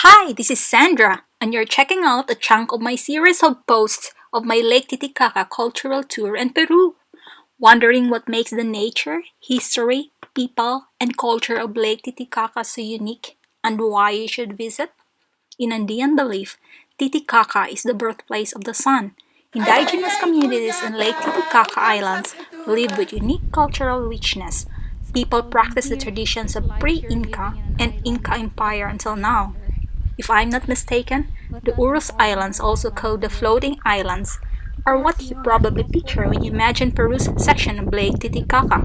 Hi, this is Sandra, and you're checking out a chunk of my series of posts of my Lake Titicaca cultural tour in Peru. Wondering what makes the nature, history, people, and culture of Lake Titicaca so unique and why you should visit? In Andean belief, Titicaca is the birthplace of the sun. Indigenous communities in Lake Titicaca Islands live with unique cultural richness. People practice the traditions of pre-Inca and Inca Empire until now. If I'm not mistaken, the Uros Islands, also called the Floating Islands, are what you probably picture when you imagine Peru's section of Lake Titicaca.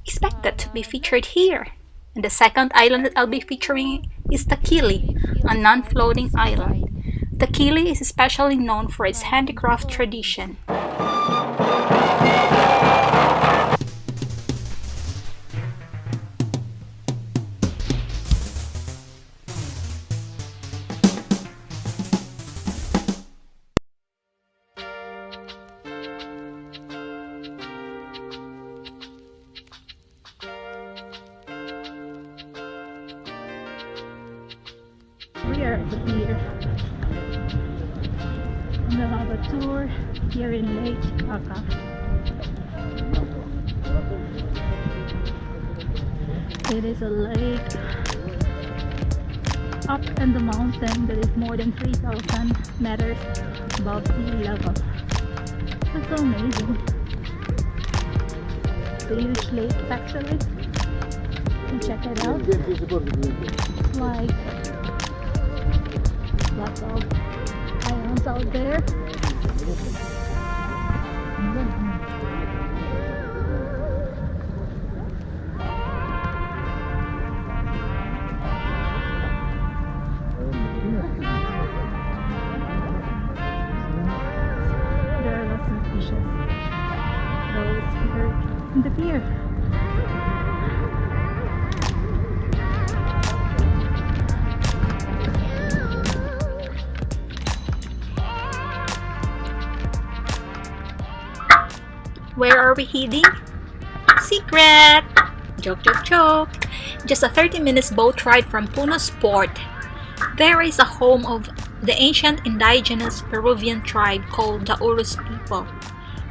Expect that to be featured here. And the second island that I'll be featuring is Taquili, a non-floating island. Taquili is especially known for its handicraft tradition. We are at the pier. And we'll have a tour here in Lake Titicaca. It is a lake up in the mountain that is more than 3,000 meters above sea level. It's so amazing. It's a huge lake actually. You can check it out. It's like lots of islands out there. There are lots of fishes. Those here in the pier. Where are we heading? Secret! Joke, joke, joke! Just a 30 minutes boat ride from Puno's port. There is a home of the ancient indigenous Peruvian tribe called the Uros people,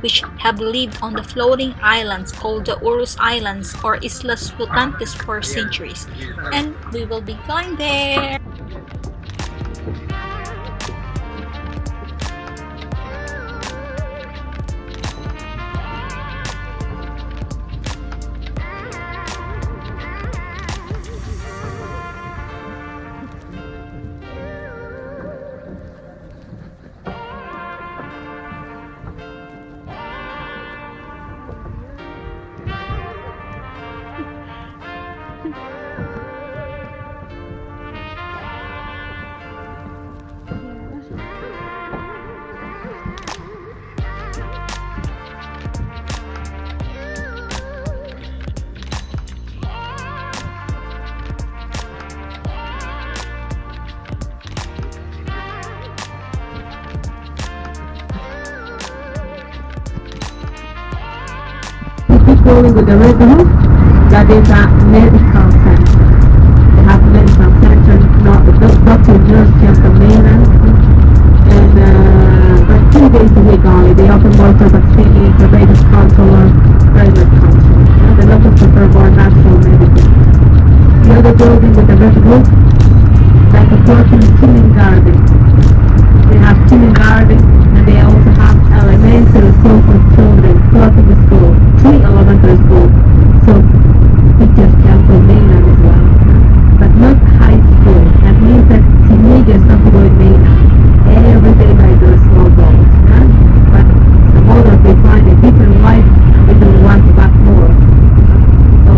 which have lived on the floating islands called the Uros Islands or Islas Flotantes for centuries. And we will be going there! Going with the river, that is a medical center. They have medical center, not the doctor nurse of the mainland, and but 2 days a week only. They open more for vaccines, the rabies control, private control. The locals prefer more natural medicine. The other building with the red roof, like a floating chilling garden. They have chilling garden, and they also have elementary school for children, floating school. 3 elementary school, so teachers can go mainland as well, but not high school. That means that teenagers don't go in mainland every day by their small boats, but the mothers, they find a different life and they don't want to back more, so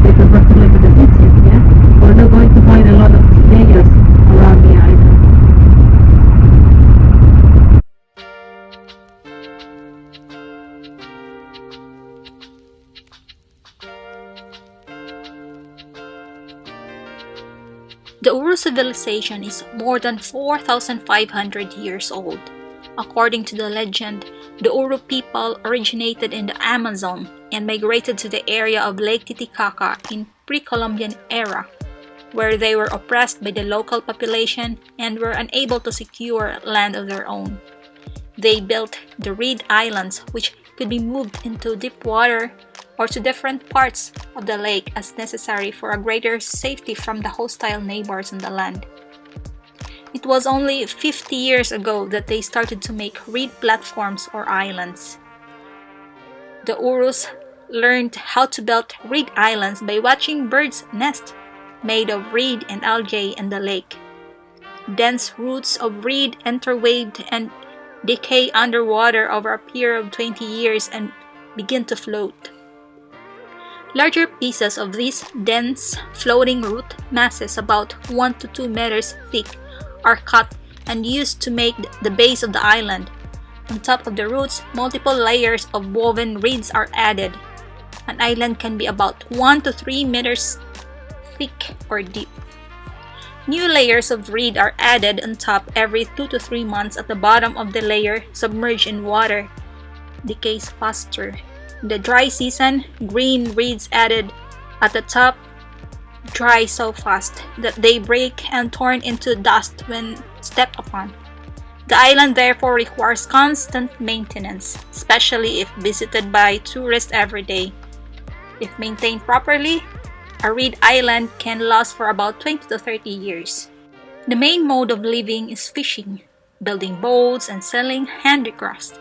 they prefer to live in the cities. We're not going to find a lot of teenagers around the island. The Uru civilization is more than 4,500 years old. According to the legend, the Uru people originated in the Amazon and migrated to the area of Lake Titicaca in pre-Columbian era. where they were oppressed by the local population and were unable to secure land of their own. They built the reed islands, which could be moved into deep water or to different parts of the lake as necessary for a greater safety from the hostile neighbors on the land. It was only 50 years ago that they started to make reed platforms or islands. The Uros learned how to build reed islands by watching birds' nests made of reed and algae in the lake. Dense roots of reed interweaved and decay underwater over a period of 20 years and begin to float. Larger pieces of these dense floating root masses, about 1 to 2 meters thick, are cut and used to make the base of the island. On top of the roots, multiple layers of woven reeds are added. An island can be about 1 to 3 meters thick or deep. New layers of reed are added on top every 2 to 3 months at the bottom of the layer submerged in water. Decays faster. In the dry season, green reeds added at the top dry so fast that they break and turn into dust when stepped upon. The island therefore requires constant maintenance, especially if visited by tourists every day. If maintained properly, a reed island can last for about 20 to 30 years. The main mode of living is fishing, building boats, and selling handicrafts.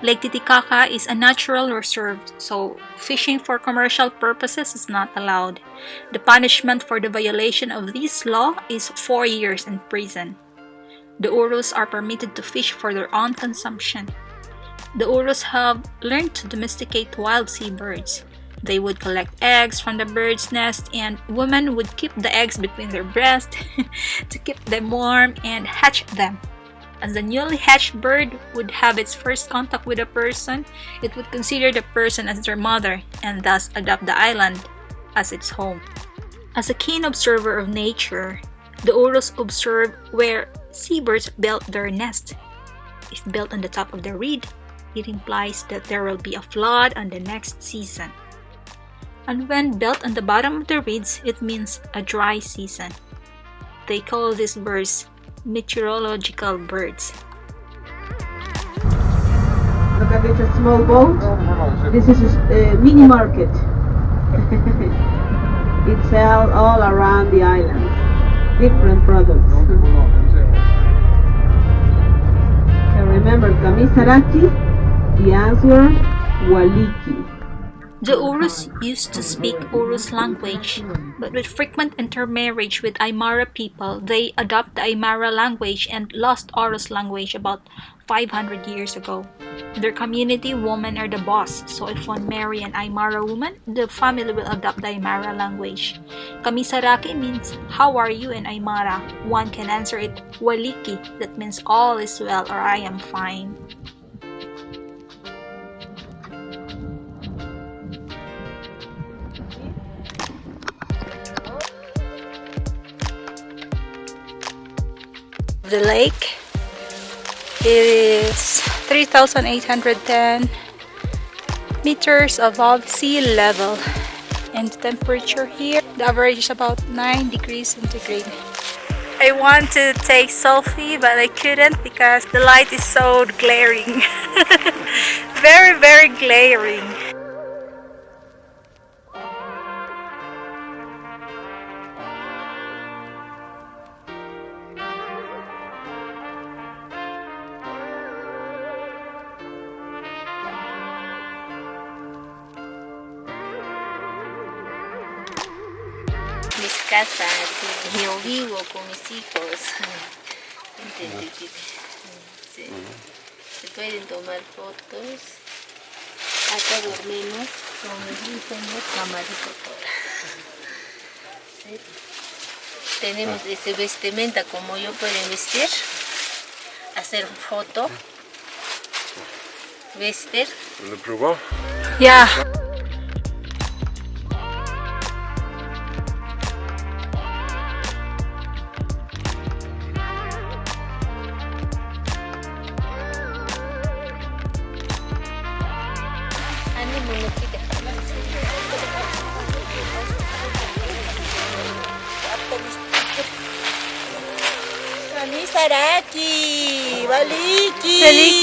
Lake Titicaca is a natural reserve, so fishing for commercial purposes is not allowed. The punishment for the violation of this law is 4 years in prison. The Uros are permitted to fish for their own consumption. The Uros have learned to domesticate wild seabirds. They would collect eggs from the bird's nest, and women would keep the eggs between their breasts to keep them warm and hatch them. As the newly hatched bird would have its first contact with a person, it would consider the person as their mother and thus adopt the island as its home. As a keen observer of nature, the Uros observe where seabirds built their nest. If built on the top of the reed, it implies that there will be a flood on the next season. And when built on the bottom of the reeds, it means a dry season. They call these birds meteorological birds. Look at this, a small boat. This is a mini market. It sells all around the island, different products. Okay, remember, Kamisaraki, the answer, Waliki. The Uros used to speak Uros language, but with frequent intermarriage with Aymara people, they adopted the Aymara language and lost Uros language about 500 years ago. In their community, women are the boss, so if one marry an Aymara woman, the family will adopt the Aymara language. Kamisaraki means, how are you in Aymara? One can answer it Waliki, that means all is well or I am fine. The lake is 3,810 meters above sea level, and the temperature here, the average is about 9 degrees centigrade. I want to take selfie but I couldn't because the light is so glaring. Very glaring. Mis casas, yo vivo con mis hijos. Sí. Se pueden tomar fotos. Acá dormimos con mis hijos en la cama de fotógrafo. Sí. Tenemos ese vestimenta como yo pueden vestir, hacer foto, vestir. ¿Lo probó? Yeah. Mami Saraki, baliki. Balik